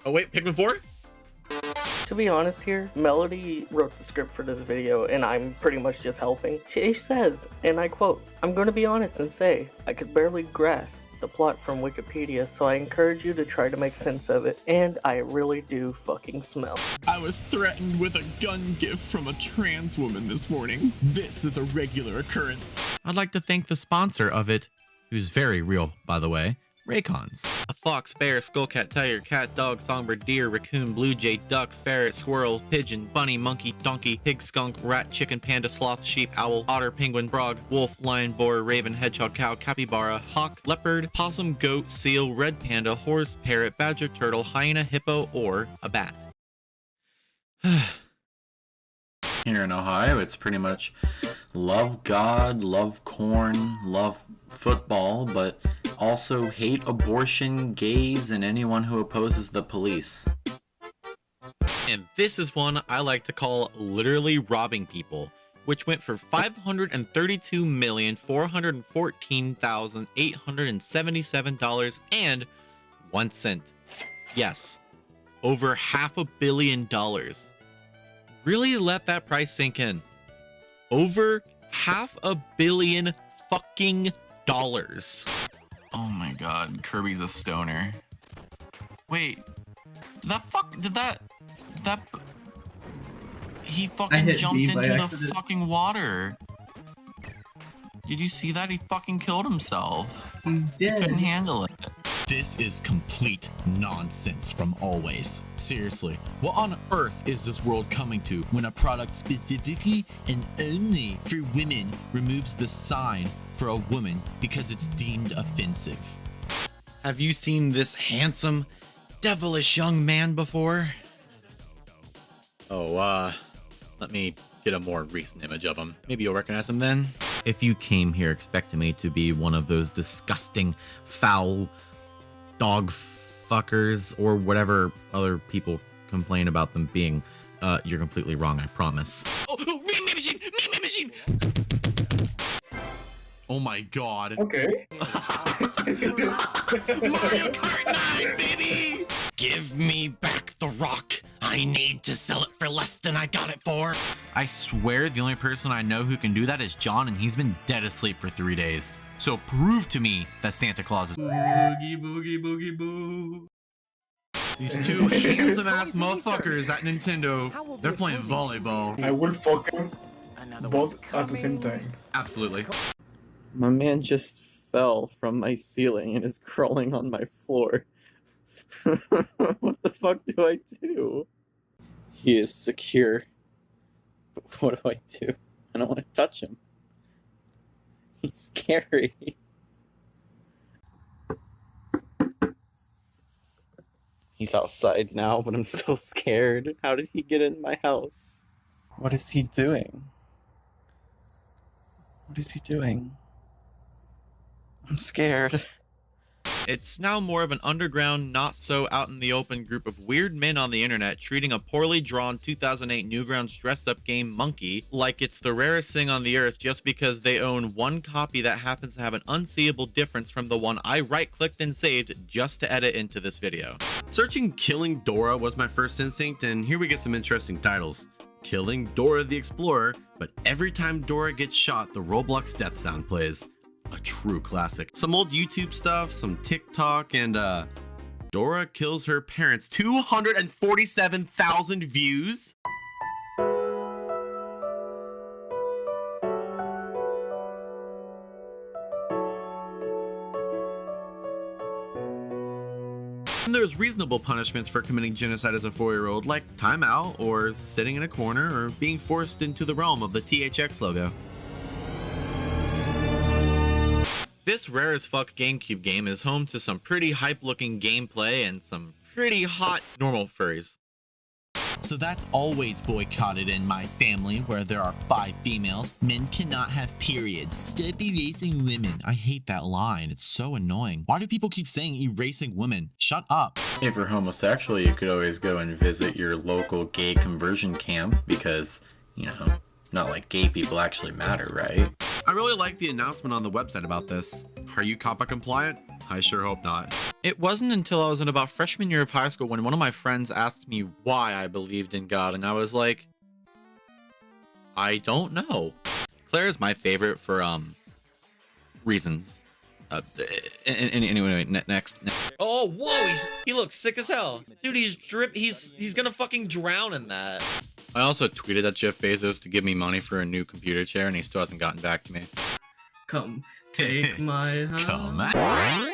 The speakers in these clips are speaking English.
Oh wait, Pikmin 4? To be honest here, Melody wrote the script for this video and I'm pretty much just helping. She says, and I quote, "I'm going to be honest and say, I could barely grasp the plot from Wikipedia, so I encourage you to try to make sense of it, and I really do fucking smell." I was threatened with a gun gift from a trans woman this morning. This is a regular occurrence. I'd like to thank the sponsor of it, who's very real, by the way, Raycons. A fox, bear, skullcat, tiger, cat, dog, songbird, deer, raccoon, blue jay, duck, ferret, squirrel, pigeon, bunny, monkey, donkey, pig, skunk, rat, chicken, panda, sloth, sheep, owl, otter, penguin, frog, wolf, lion, boar, raven, hedgehog, cow, capybara, hawk, leopard, possum, goat, seal, red panda, horse, parrot, badger, turtle, hyena, hippo, or a bat. Here in Ohio, it's pretty much love God, love corn, love football, but also hate abortion, gays, and anyone who opposes the police. And this is one I like to call literally robbing people, which went for $532,414,877.01. Yes, over $500 million. Really let that price sink in. Over $500 million fucking dollars. Oh my god, Kirby's a stoner. Wait, he fucking jumped into the fucking water. Did you see that? He fucking killed himself. He's dead. He couldn't handle it. This is complete nonsense from Always. Seriously, what on earth is this world coming to when a product specifically and only for women removes the sign for a woman because it's deemed offensive? Have you seen this handsome, devilish young man before? Oh, let me get a more recent image of him. Maybe you'll recognize him then. If you came here expecting me to be one of those disgusting, foul dog fuckers or whatever other people complain about them being, you're completely wrong, I promise. Oh, me machine! Me machine! Oh my god. Okay. Mario Kart 9, baby! Give me back the rock. I need to sell it for less than I got it for. I swear the only person I know who can do that is John, and he's been dead asleep for 3 days. So prove to me that Santa Claus is— Boogie, boogie, boogie, boo. These two handsome ass motherfuckers at Nintendo, they're playing volleyball. I will fuck them both at the same time. Absolutely. My man just fell from my ceiling and is crawling on my floor. What the fuck do I do? He is secure. But what do I do? I don't want to touch him. He's scary. He's outside now, but I'm still scared. How did he get in my house? What is he doing? What is he doing? I'm scared. It's now more of an underground, not so out in the open group of weird men on the internet treating a poorly drawn 2008 Newgrounds dressed up game Monkey like it's the rarest thing on the earth just because they own one copy that happens to have an unseeable difference from the one I right-clicked and saved just to edit into this video. Searching Killing Dora was my first instinct, and here we get some interesting titles. Killing Dora the Explorer, but every time Dora gets shot, the Roblox death sound plays. A true classic. Some old YouTube stuff, some TikTok, and Dora kills her parents. 247,000 views. And there's reasonable punishments for committing genocide as a 4-year-old, like timeout, or sitting in a corner, or being forced into the realm of the THX logo. This rare as fuck GameCube game is home to some pretty hype looking gameplay and some pretty hot normal furries. So that's always boycotted in my family, where there are 5 females. Men cannot have periods. Stop erasing women. I hate that line. It's so annoying. Why do people keep saying erasing women? Shut up. If you're homosexual, you could always go and visit your local gay conversion camp because, you know, not like gay people actually matter, right? I really like the announcement on the website about this. Are you COPPA compliant? I sure hope not. It wasn't until I was in about freshman year of high school when one of my friends asked me why I believed in God, and I was like, I don't know. Claire is my favorite for reasons. Anyway, next. Oh, whoa, he looks sick as hell. Dude, he's gonna fucking drown in that. I also tweeted at Jeff Bezos to give me money for a new computer chair, and he still hasn't gotten back to me. Come, take my hand. Come on.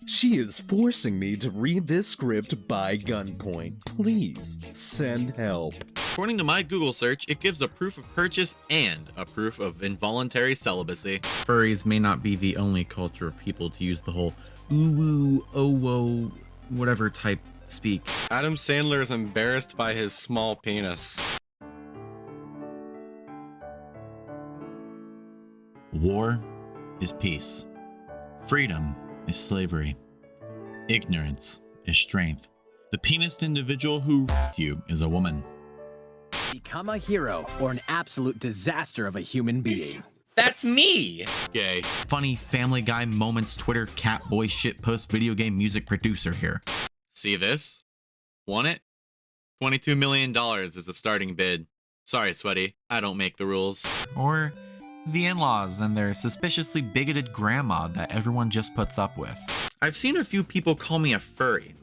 She is forcing me to read this script by gunpoint. Please, send help. According to my Google search, it gives a proof of purchase and a proof of involuntary celibacy. Furries may not be the only culture of people to use the whole ooh, oh, whoa, whatever type speak. Adam Sandler is embarrassed by his small penis. War is peace. Freedom is slavery. Ignorance is strength. The penised individual who you is a woman. Become a hero or an absolute disaster of a human being. That's me! Gay. Funny Family Guy moments, Twitter, catboy shitpost, video game music producer here. See this? Want it? $22 million is the starting bid. Sorry, Sweaty. I don't make the rules. Or the in-laws and their suspiciously bigoted grandma that everyone just puts up with. I've seen a few people call me a furry.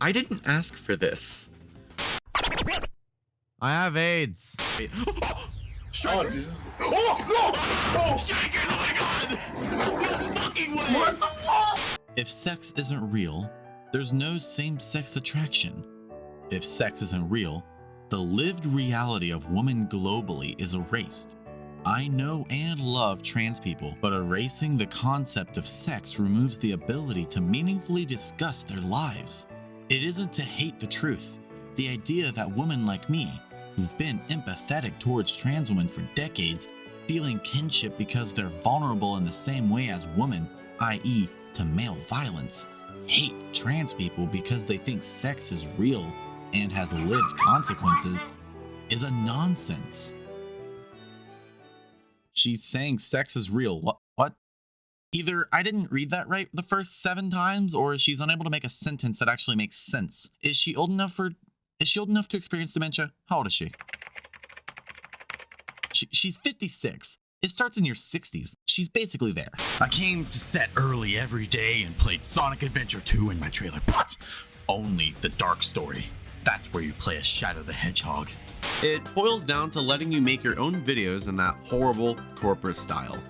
I didn't ask for this. I have AIDS. Oh, this is... Oh, no! Oh! Striker, oh my god! No fucking way! What the fuck? If sex isn't real, there's no same-sex attraction. If sex isn't real, the lived reality of women globally is erased. I know and love trans people, but erasing the concept of sex removes the ability to meaningfully discuss their lives. It isn't to hate the truth. The idea that women like me, who've been empathetic towards trans women for decades, feeling kinship because they're vulnerable in the same way as women, i.e. to male violence, hate trans people because they think sex is real and has lived consequences, is a nonsense. She's saying sex is real. What? Either I didn't read that right the first 7 times, or she's unable to make a sentence that actually makes sense. Is she old enough to experience dementia? How old is she? She's 56. It starts in your 60s. She's basically there. I came to set early every day and played Sonic Adventure 2 in my trailer, but only the dark story. That's where you play as Shadow the Hedgehog. It boils down to letting you make your own videos in that horrible corporate style.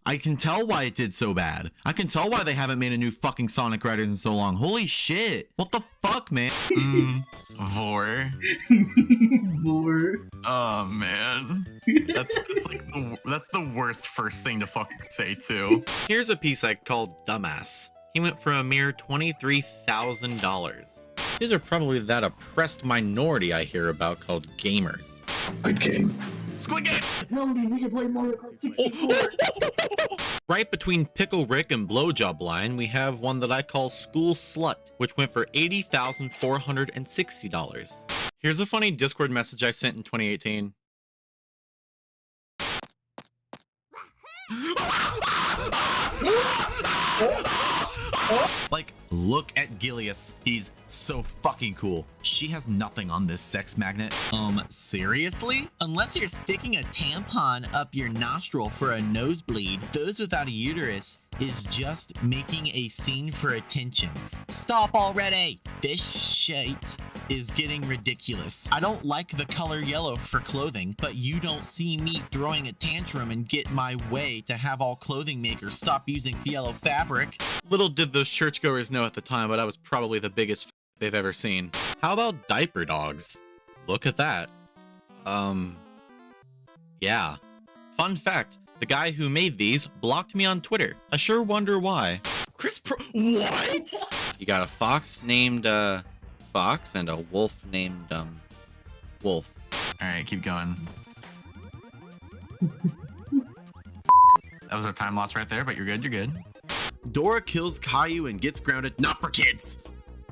I can tell why it did so bad. I can tell why they haven't made a new fucking Sonic Riders in so long. Holy shit. What the fuck, man? Vor. Vor. Oh man. That's the worst first thing to fucking say too. Here's a piece I called Dumbass. He went for a mere $23,000. These are probably that oppressed minority I hear about called gamers. Good game. Squid Game! Melody, we can play Mario Kart 64. Right between Pickle Rick and Blowjob Line, we have one that I call School Slut, which went for $80,460. Here's a funny Discord message I sent in 2018. Like, look at Gilius. He's so fucking cool. She has nothing on this sex magnet. Seriously? Unless you're sticking a tampon up your nostril for a nosebleed, those without a uterus is just making a scene for attention. Stop already! This shit is getting ridiculous. I don't like the color yellow for clothing, but you don't see me throwing a tantrum and get my way to have all clothing makers stop using yellow fabric. Little did those churchgoers know at the time, but I was probably the biggest they've ever seen. How about diaper dogs? Look at that. Yeah. Fun fact, the guy who made these blocked me on Twitter. I sure wonder why. What? You got a fox named, Fox and a wolf named, Wolf. Alright, keep going. That was our time loss right there, but you're good, you're good. Dora kills Caillou and gets grounded. Not for kids!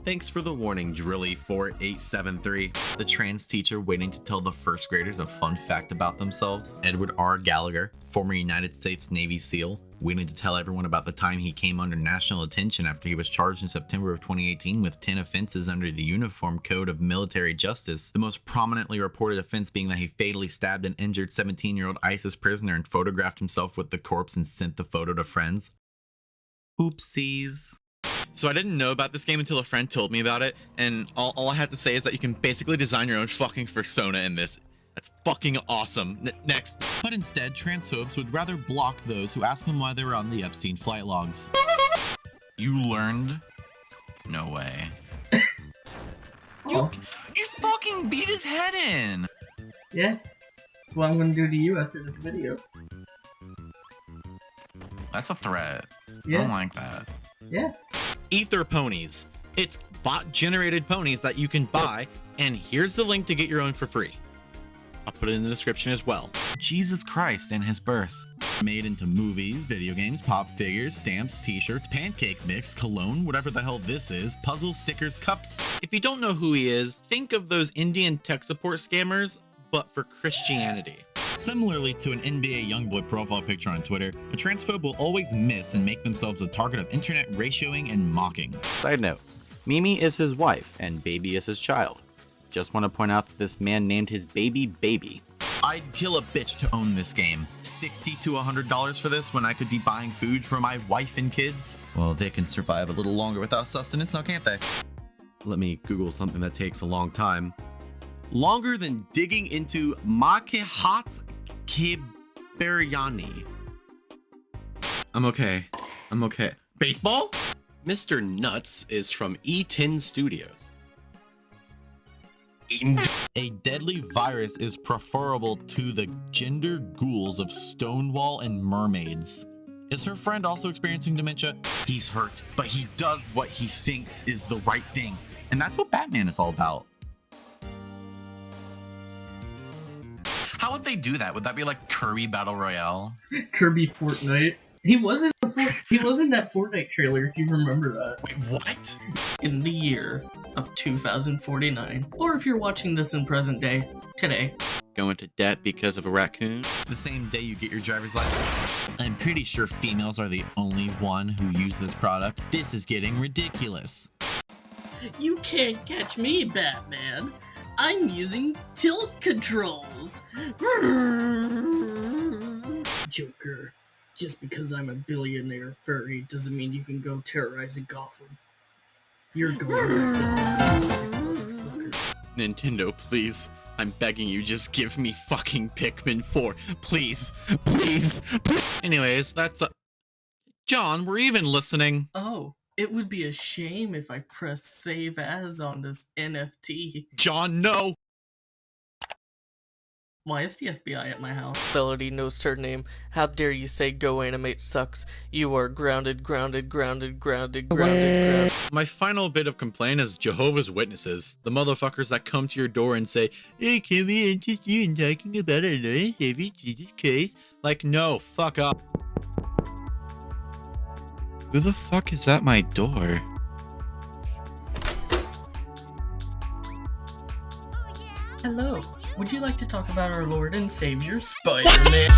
Thanks for the warning, Drilly4873. The trans teacher waiting to tell the first graders a fun fact about themselves. Edward R. Gallagher, former United States Navy SEAL, waiting to tell everyone about the time he came under national attention after he was charged in September of 2018 with 10 offenses under the Uniform Code of Military Justice. The most prominently reported offense being that he fatally stabbed and injured 17-year-old ISIS prisoner and photographed himself with the corpse and sent the photo to friends. Oopsies. So I didn't know about this game until a friend told me about it, and all I had to say is that you can basically design your own fucking persona in this. That's fucking awesome. Next. But instead, transphobes would rather block those who ask them why they were on the Epstein flight logs. You learned? No way. Oh. You fucking beat his head in! Yeah. That's what I'm gonna do to you after this video. That's a threat. Yeah. I don't like that. Yeah. Ether ponies. It's bot-generated ponies that you can buy, and here's the link to get your own for free. I'll put it in the description as well. Jesus Christ and his birth. Made into movies, video games, pop figures, stamps, t-shirts, pancake mix, cologne, whatever the hell this is, puzzles, stickers, cups. If you don't know who he is, think of those Indian tech support scammers, but for Christianity. Similarly to an NBA Youngboy profile picture on Twitter, a transphobe will always miss and make themselves a target of internet ratioing and mocking. Side note, Mimi is his wife and Baby is his child. Just want to point out that this man named his baby Baby. I'd kill a bitch to own this game. $60 to $100 for this when I could be buying food for my wife and kids? Well, they can survive a little longer without sustenance now, can't they? Let me Google something that takes a long time. Longer than digging into Makehat's Kiberyani. I'm okay. Baseball? Mr. Nuts is from E10 Studios. A deadly virus is preferable to the gender ghouls of Stonewall and mermaids. Is her friend also experiencing dementia? He's hurt, but he does what he thinks is the right thing. And that's what Batman is all about. How would they do that? Would that be like Kirby Battle Royale? Kirby Fortnite. He wasn't that Fortnite trailer, if you remember that. Wait, what? In the year of 2049, or if you're watching this in present day, today. Go into debt because of a raccoon. The same day you get your driver's license. I'm pretty sure females are the only one who use this product. This is getting ridiculous. You can't catch me, Batman. I'm using tilt controls. Joker. Just because I'm a billionaire furry doesn't mean you can go terrorizing Gotham. You're going to sick motherfucker. Nintendo, please. I'm begging you, just give me fucking Pikmin 4. Please. Please. Anyways, that's John, we're even listening. Oh, it would be a shame if I pressed save as on this NFT. John, no! Why is the FBI at my house? Melody, Nosurname. How dare you say Go Animate sucks? You are grounded. My final bit of complaint is Jehovah's Witnesses. The motherfuckers that come to your door and say, "Hey, can we interest you in talking about our Lord and Savior Jesus Christ?" Like, no, fuck up. Who the fuck is at my door? Hello. Would you like to talk about our Lord and Savior, Spider-Man?